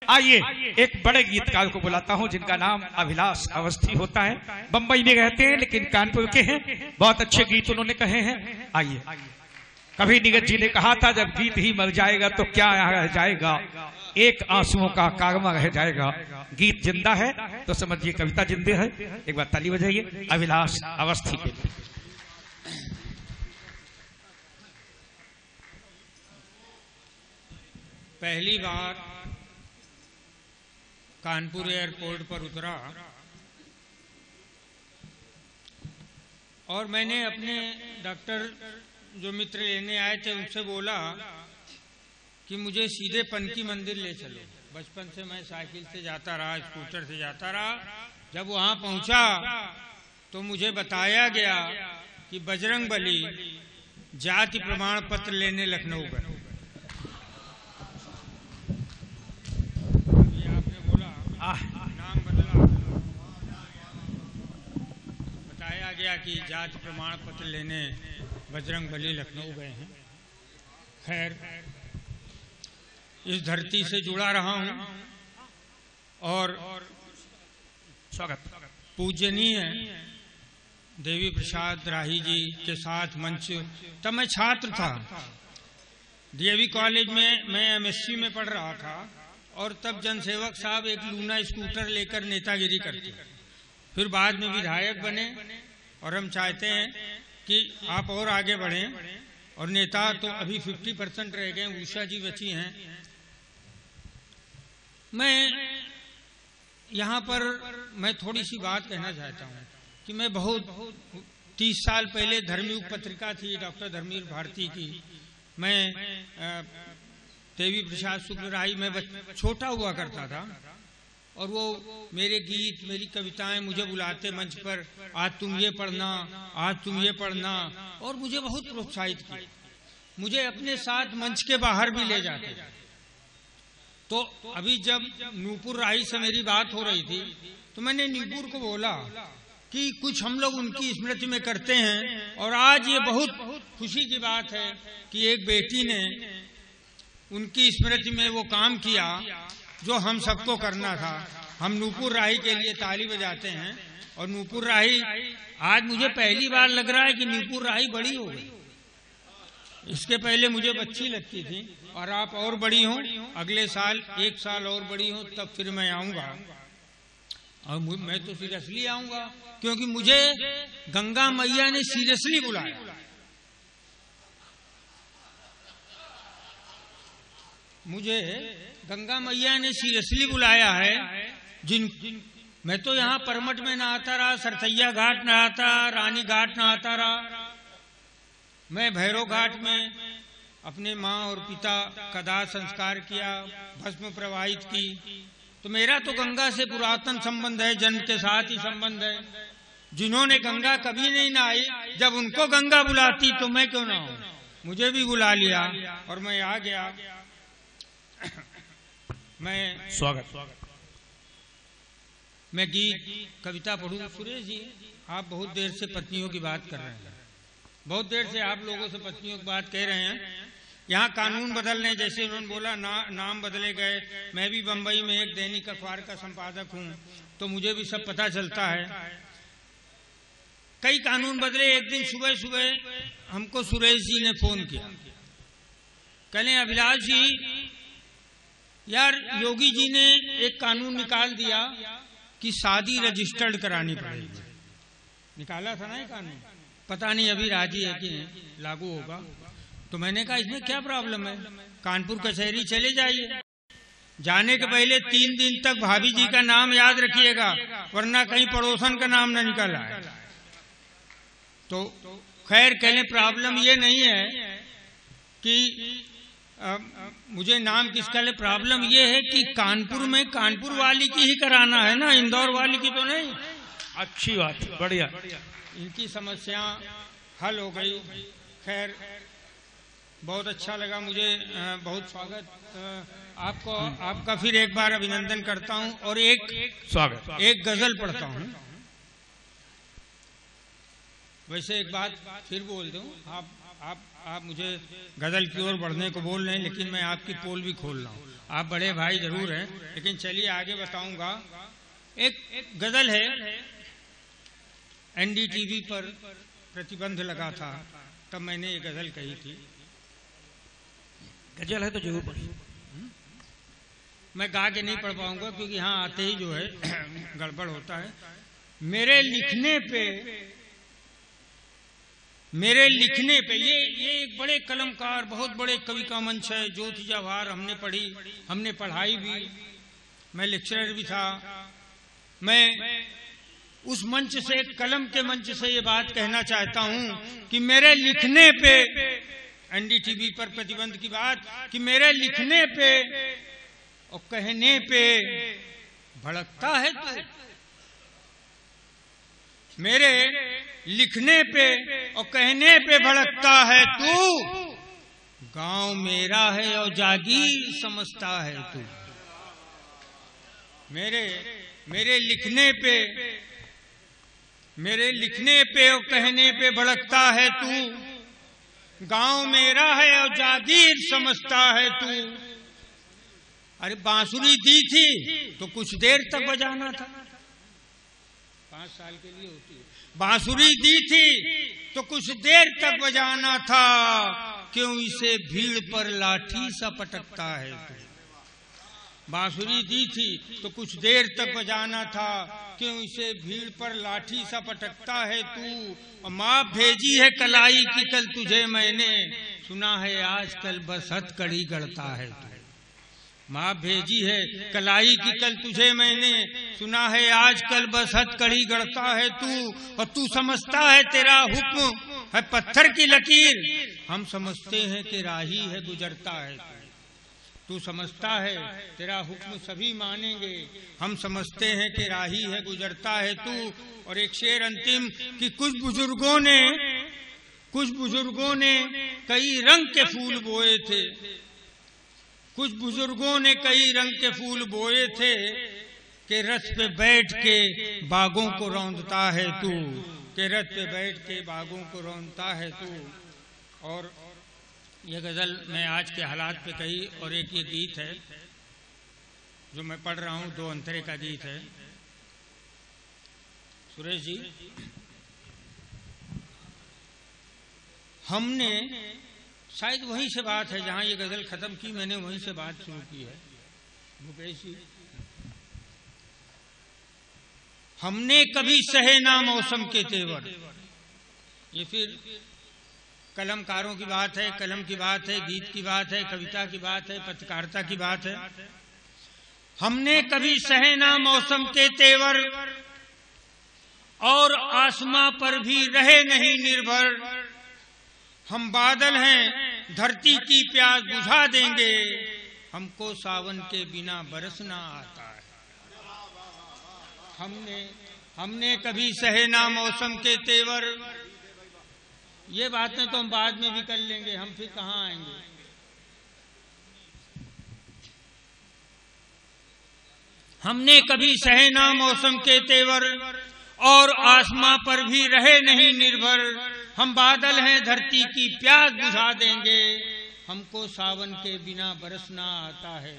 आइए एक बड़े गीतकार को बुलाता हूं जिनका नाम अभिलाष अवस्थी होता है। बंबई में रहते हैं लेकिन कानपुर के हैं। बहुत अच्छे गीत उन्होंने कहे हैं। आइए। कभी नीरज जी ने कहा था जब गीत ही मर जाएगा तो क्या रह जाएगा, एक आंसुओं का कारवा रह जाएगा। गीत जिंदा है तो समझिए कविता जिंदे है। एक बार ताली बजाइए अभिलाष अवस्थी के लिए। पहली बार कानपुर एयरपोर्ट पर उतरा और मैंने अपने डॉक्टर जो मित्र लेने आए थे उनसे बोला कि मुझे सीधे पनकी मंदिर ले चलो। बचपन से मैं साइकिल से जाता रहा, स्कूटर से जाता रहा। जब वहां पहुंचा तो मुझे बताया गया कि बजरंगबली जाति प्रमाण पत्र लेने लखनऊ गए। नाम बदला, बताया गया कि जाति प्रमाण पत्र लेने बजरंगबली लखनऊ गए हैं। खैर, इस धरती से जुड़ा रहा हूं और स्वागत पूजनीय देवी प्रसाद राही जी के साथ मंच। तब मैं छात्र था, डीएवी कॉलेज में मैं एमएससी में पढ़ रहा था और तब जनसेवक साहब एक लूना स्कूटर लेकर नेतागिरी करते। फिर बाद में विधायक बने और हम चाहते हैं कि आप और आगे बढ़ें। और नेता तो अभी 50% रह गए, उषा जी बची हैं। मैं यहाँ पर मैं थोड़ी सी बात कहना चाहता हूँ कि मैं बहुत 30 साल पहले धर्मयुग पत्रिका थी डॉक्टर धर्मवीर भारती की। मैं देवी प्रसाद शुक्ल राही में छोटा हुआ करता था और वो मेरे गीत मेरी कविताएं मुझे बुलाते मंच पर, आज तुम ये पढ़ना, आज तुम ये पढ़ना, और मुझे बहुत प्रोत्साहित किया। मुझे अपने साथ मंच के बाहर भी ले जाते। तो अभी जब नूपुर राही से मेरी बात हो रही थी तो मैंने नूपुर को बोला कि कुछ हम लोग उनकी स्मृति में करते हैं। और आज ये बहुत खुशी की बात है कि एक बेटी ने उनकी स्मृति में वो काम किया जो हम सबको करना था। हम नूपुर राही के लिए ताली बजाते हैं। और नूपुर राही, आज मुझे पहली बार लग रहा है कि नूपुर राही बड़ी हो गई। इसके पहले मुझे बच्ची लगती थी और आप और बड़ी हो। अगले साल 1 साल और बड़ी हो तब फिर मैं आऊंगा। और मैं तो सीरियसली आऊंगा क्योंकि मुझे गंगा मैया ने सीरियसली बुलाया। मुझे गंगा मैया ने सीरियसली बुलाया है। मैं तो यहाँ परमठ में नहाता रहा, सरथैया घाट नहाता, रानी घाट नहाता रहा। मैं भैरव घाट में अपने माँ और पिता का दाह संस्कार किया, भस्म प्रवाहित की। तो मेरा तो गंगा से पुरातन संबंध है, जन्म के साथ ही संबंध है। जिन्होंने गंगा कभी नहीं नहाई, जब उनको गंगा बुलाती तो मैं क्यों ना हूं। मुझे भी बुला लिया और मैं आ गया। मैं गीत कविता पढ़ूं। सुरेश जी, आप बहुत देर से पत्नियों की बात कर रहे हैं, बहुत देर से आप लोगों से पत्नियों की बात कह रहे हैं। यहाँ कानून बदलने, जैसे उन्होंने बोला नाम बदले गए। मैं भी बंबई में एक दैनिक अखबार का संपादक हूँ तो मुझे भी सब पता चलता है। कई कानून बदले। एक दिन सुबह सुबह हमको सुरेश जी ने फोन किया, कहले अभिलाष जी यार योगी जी ने एक कानून निकाल दिया कि शादी रजिस्टर्ड करानी पड़ेगी। निकाला था ना ये कानून, पता नहीं अभी राजी है कि नहीं लागू होगा। तो मैंने कहा इसमें क्या प्रॉब्लम है, कानपुर कचहरी चले जाइए। जाने के पहले 3 दिन तक भाभी जी का नाम याद रखिएगा वरना कहीं पड़ोसन का नाम न निकल आए। तो खैर कहले प्रॉब्लम ये नहीं है कि मुझे नाम किसका ले, प्रॉब्लम ये है कि कानपुर में कानपुर वाली की ही कराना है ना, इंदौर वाली की तो नहीं। अच्छी बात, बढ़िया। इनकी समस्या हल हो गई। खैर बहुत अच्छा लगा मुझे, बहुत स्वागत आपको। आपका फिर एक बार अभिनंदन करता हूं और एक गजल पढ़ता हूं। वैसे एक बात फिर बोल दूं, आप मुझे गजल की ओर बढ़ने को बोल रहे हैं, लेकिन मैं आपकी पोल भी खोल रहा हूँ। आप बड़े भाई जरूर हैं, लेकिन चलिए आगे बताऊंगा। एक गजल है, एनडीटीवी पर प्रतिबंध लगा था, तब मैंने ये गजल कही थी। गजल है तो जरूर पढ़िए। मैं गा के नहीं पढ़ पाऊंगा क्योंकि यहाँ आते ही जो है गड़बड़ होता है। मेरे लिखने पे ये एक बड़े कलमकार, बहुत बड़े कवि का मंच है, ज्योति जवाहर हमने पढ़ाई भी, मैं लेक्चरर भी था। मैं उस मंच से, कलम के मंच से ये बात कहना चाहता हूँ कि मेरे लिखने पे, एनडीटीवी पर प्रतिबंध की बात, कि मेरे लिखने पे और कहने पे भड़कता है तू, मेरे लिखने पे और कहने पे भड़कता है तू, गांव मेरा है और जागीर समझता है तू। मेरे लिखने पे और कहने पे भड़कता है तू, गांव मेरा है और जागीर समझता है तू। अरे बांसुरी दी थी तो कुछ देर तक बजाना था, 5 साल के लिए होती है। बांसुरी दी थी तो कुछ देर तक बजाना था, क्यों इसे भीड़ पर लाठी सा पटकता है तू। बांसुरी दी थी तो कुछ देर तक बजाना था, क्यों इसे भीड़ पर लाठी सा पटकता है तू। और माँ भेजी है कलाई की कल तुझे मैंने, सुना है आजकल बस हथकड़ी गढ़ता है तू। माँ भेजी है कलाई की कल तुझे मैंने, सुना है आजकल बस हथकड़ी गढ़ता है तू। और तू समझता है तेरा हुक्म है पत्थर की लकीर, हम समझते हैं कि राही है गुजरता है तू। तू समझता है तेरा हुक्म सभी मानेंगे, हम समझते हैं कि राही है गुजरता है तू। और एक शेर अंतिम, कि कुछ बुजुर्गों ने कई रंग के फूल बोए थे, कुछ बुजुर्गों ने कई रंग के फूल बोए थे, कि रथ पे बैठ के बागों को रौंदता है तू, कि रथ पे बैठ के बागों को रौंदता है तू। और ये गजल मैं आज के हालात पे कही। और एक ये गीत है जो मैं पढ़ रहा हूँ, 2 अंतरे का गीत है। सुरेश जी, हमने शायद वहीं से बात है जहां ये गजल खत्म की, मैंने वहीं से बात शुरू की है। भूपेश जी, हमने कभी सहे ना मौसम के तेवर, ये फिर कलमकारों की बात है, कलम की बात है, गीत की बात है, कविता की बात है, पत्रकारिता की बात है। हमने कभी सहे ना मौसम के तेवर, और आसमां पर भी रहे नहीं निर्भर। हम बादल हैं धरती की प्यास बुझा देंगे, हमको सावन के बिना बरसना आता है। हमने कभी सहे ना मौसम के तेवर, ये बातें तो हम बाद में भी कर लेंगे, हम फिर कहाँ आएंगे। हमने कभी सहे ना मौसम के तेवर, और आसमां पर भी रहे नहीं निर्भर। हम बादल हैं धरती की प्यास बुझा देंगे, हमको सावन के बिना बरसना आता है,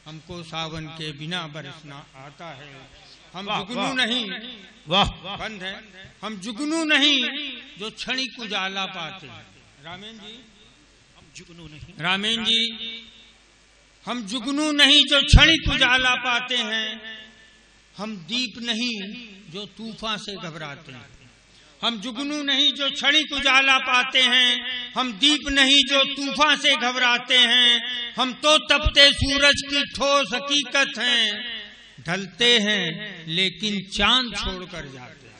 हमको सावन के बिना बरसना आता है। हम जुगनू नहीं, वाह बंद है, हम जुगनू नहीं जो क्षणिक उजाला पाते हैं। रामेन जी, हम जुगनू नहीं, रामेन जी, हम जुगनू नहीं जो क्षणिक उजाला पाते हैं। हम दीप नहीं जो तूफान से घबराते हैं। हम जुगनू नहीं जो क्षणिक उजाला पाते हैं, हम दीप नहीं जो तूफान से घबराते हैं। हम तो तपते सूरज की ठोस हकीकत हैं, ढलते हैं लेकिन चांद छोड़कर जाते हैं।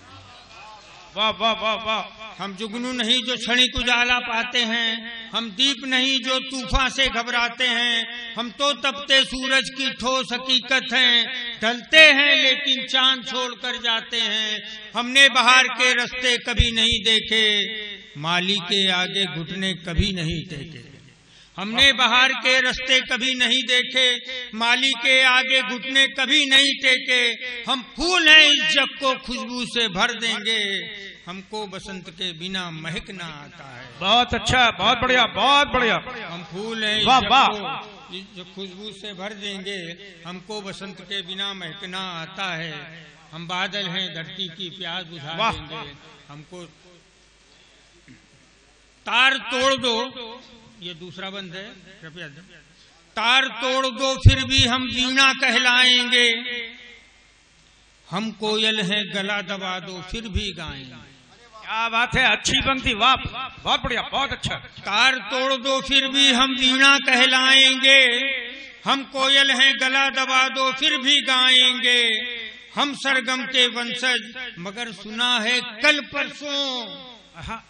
वाह वाह वाह वाह। हम जुगनू नहीं जो क्षणिक उजाला पाते हैं, हम दीप नहीं जो तूफान से घबराते हैं। हम तो तपते सूरज की ठोस हकीकत हैं, ढलते हैं लेकिन चांद छोड़कर जाते हैं। हमने बाहर के रास्ते कभी नहीं देखे, माली के आगे घुटने कभी नहीं टेके। हमने बाहर के रास्ते कभी नहीं देखे, माली के आगे घुटने कभी नहीं टेके। हम फूल हैं इस जग को खुशबू से भर देंगे, हमको बसंत के बिना महकना आता है। बहुत अच्छा, बहुत बढ़िया, बहुत बढ़िया। हम फूल हैं इस वाह, जग वाह। को जो खुशबू से भर देंगे, हमको बसंत के बिना महकना आता है। हम बादल हैं धरती की प्यास बुझा वाह। देंगे, हमको तार तोड़ दो, ये दूसरा बंद है कृपया। तार तोड़ दो फिर भी हम वीणा कहलाएंगे, हम कोयल हैं गला दबा दो फिर भी गाएंगे। क्या बात है, अच्छी पंक्ति, वाह, बहुत बढ़िया, बहुत अच्छा। तार तोड़ दो फिर भी हम वीणा कहलाएंगे, हम कोयल हैं गला दबा दो फिर भी गाएंगे। हम सरगम के वंशज मगर सुना है कल परसों,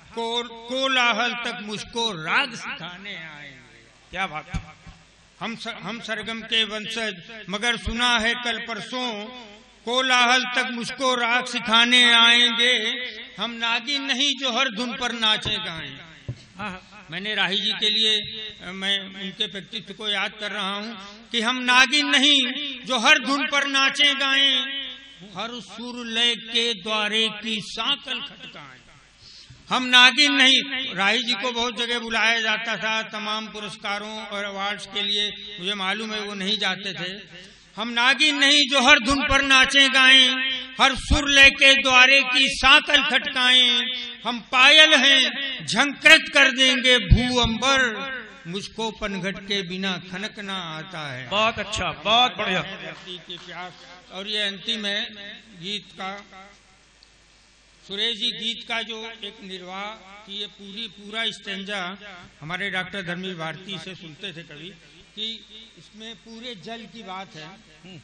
कोलाहल तक मुझको राग सिखाने आएंगे। क्या बात है। हम सरगम के वंशज मगर सुना है कल परसों, कोलाहल तक मुझको राग सिखाने आएंगे। हम नागिन नहीं जो हर धुन पर नाचे गाएं। मैंने राही जी के लिए मैं उनके व्यक्तित्व को याद कर रहा हूं कि हम नागिन नहीं जो हर धुन पर नाचे गाएं, हर सुर लय के द्वारे की सांकल खटकाएं। हम नागिन नहीं। राही जी को बहुत जगह बुलाया जाता था तमाम पुरस्कारों और अवार्ड्स के लिए, मुझे मालूम है वो नहीं जाते थे। हम नागिन नहीं जो हर धुन पर नाचे गाएं, हर सुर लेके द्वारे की सांकल खटकाएं। हम पायल हैं झंकृत कर देंगे भू अंबर, मुझको पनघट के बिना खनकना आता है। बहुत अच्छा, बहुत बढ़िया। की प्यास। और ये अंतिम है गीत का, सुरेश जी गीत का जो एक निर्वाह की ये पूरा स्टेंजा हमारे डॉक्टर धर्मवीर भारती से सुनते थे कभी, कि इसमें पूरे जल की बात है।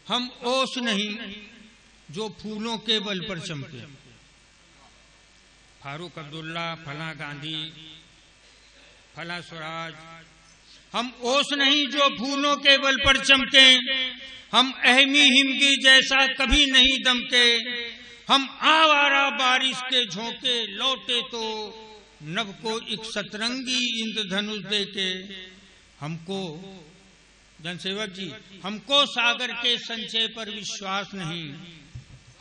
हम ओस नहीं जो फूलों के बल पर चमके, फारूक अब्दुल्ला, फला गांधी, फला स्वराज। हम ओस नहीं जो फूलों के बल पर चमके, हम अहमी हिमगी जैसा कभी नहीं दमके। हम आवारा बारिश के झोंके लौटे तो नभ को एक सतरंगी इंद्रधनुष देके। हमको जनसेवक जी, हमको सागर के संचय पर विश्वास नहीं,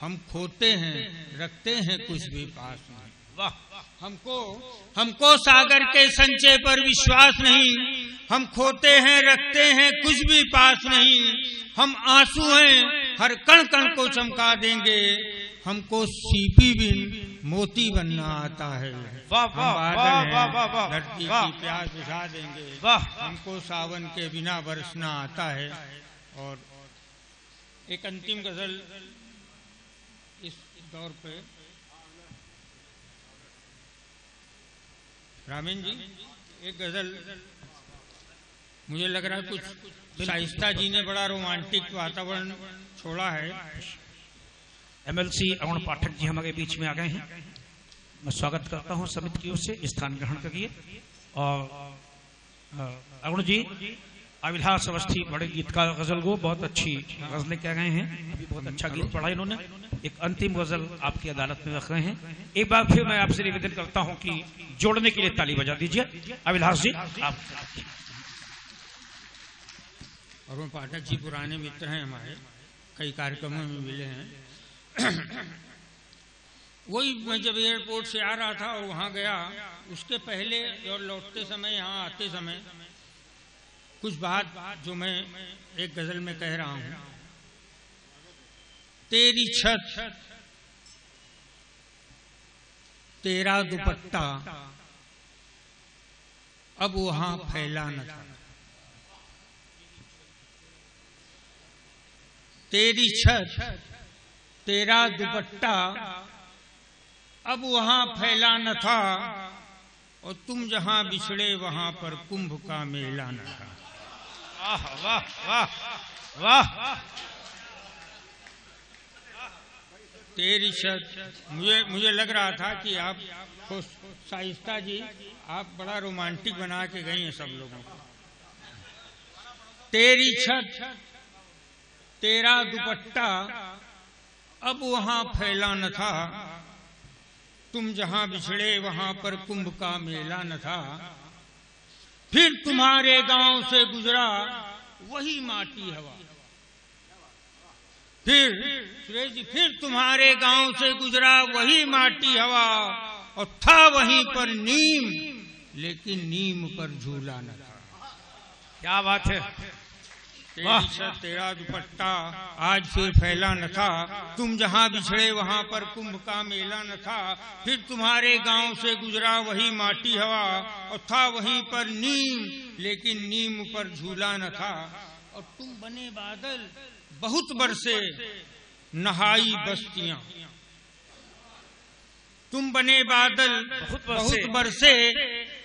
हम खोते हैं रखते हैं कुछ भी पास नहीं। वाह। हमको सागर के संचय पर विश्वास नहीं, हम खोते हैं रखते हैं कुछ भी पास नहीं। हम आंसू हैं हर कण कण को चमका देंगे, हमको सीपी बिन मोती बनना आता है। वाह वाह वाह वाह वाह वाह। धरती की प्यास बुझा देंगे, वाह। हमको सावन के बिना बरसना आता है। और एक अंतिम गजल इस दौर पे, रामीन जी एक गजल मुझे लग रहा है कुछ शाइस्ता जी ने बड़ा रोमांटिक वातावरण छोड़ा है। एमएलसी अरुण पाठक जी हमारे बीच में आ गए हैं, मैं स्वागत करता हूं समिति की ओर से, स्थान ग्रहण करिए। और अरुण जी अभिलाष अवस्थी बड़े गीतकार, गजल को बहुत अच्छी गजलें कह गए हैं, अभी बहुत अच्छा गीत पढ़ा इन्होंने। एक अंतिम गजल आपकी अदालत में रख रहे हैं। एक बार फिर मैं आपसे निवेदन करता हूं कि जोड़ने के लिए ताली बजा दीजिए। अभिलाष जी आप। अरुण पाठक जी पुराने मित्र हैं हमारे, कई कार्यक्रमों में मिले हैं। वही मैं जब एयरपोर्ट से आ रहा था और वहां गया, उसके पहले और लौटते समय यहाँ आते समय कुछ बात जो मैं एक गजल में कह रहा हूं। तेरी छत तेरा दुपट्टा अब वहां फैला न था। तेरी छत तेरा दुपट्टा अब वहां फैला न था, और तुम जहां बिछड़े वहां पर कुंभ का मेला न था। वाह वाह वाह वाह। तेरी छत, मुझे लग रहा था कि आप शाइस्ता जी आप बड़ा रोमांटिक बना के गई हैं सब लोगों को। तेरी छत तेरा दुपट्टा अब वहां फैला न था, तुम जहां बिछड़े वहां पर कुंभ का मेला न था। फिर तुम्हारे गांव से गुजरा वही माटी हवा। फिर सुरेश जी, फिर तुम्हारे गांव से गुजरा वही माटी हवा, और था वहीं पर नीम, लेकिन नीम पर झूला न था। क्या बात है। तेरी छत तेरा दुपट्टा आज फिर फैला न था, तुम जहां बिछड़े वहां पर कुंभ का मेला न था। फिर तुम्हारे गांव से गुजरा वही माटी हवा, और था वहीं पर नीम, लेकिन नीम पर झूला न था। और तुम बने बादल बहुत बरसे नहाई बस्तियां, तुम बने बादल बहुत बरसे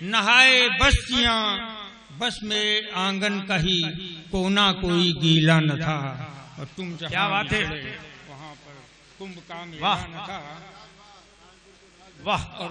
नहाए बस्तियां, बस मेरे आंगन का ही कोना कोई गीला न था। और तुम क्या बात है, वहां पर कुंभ का मेला न था। वाह। और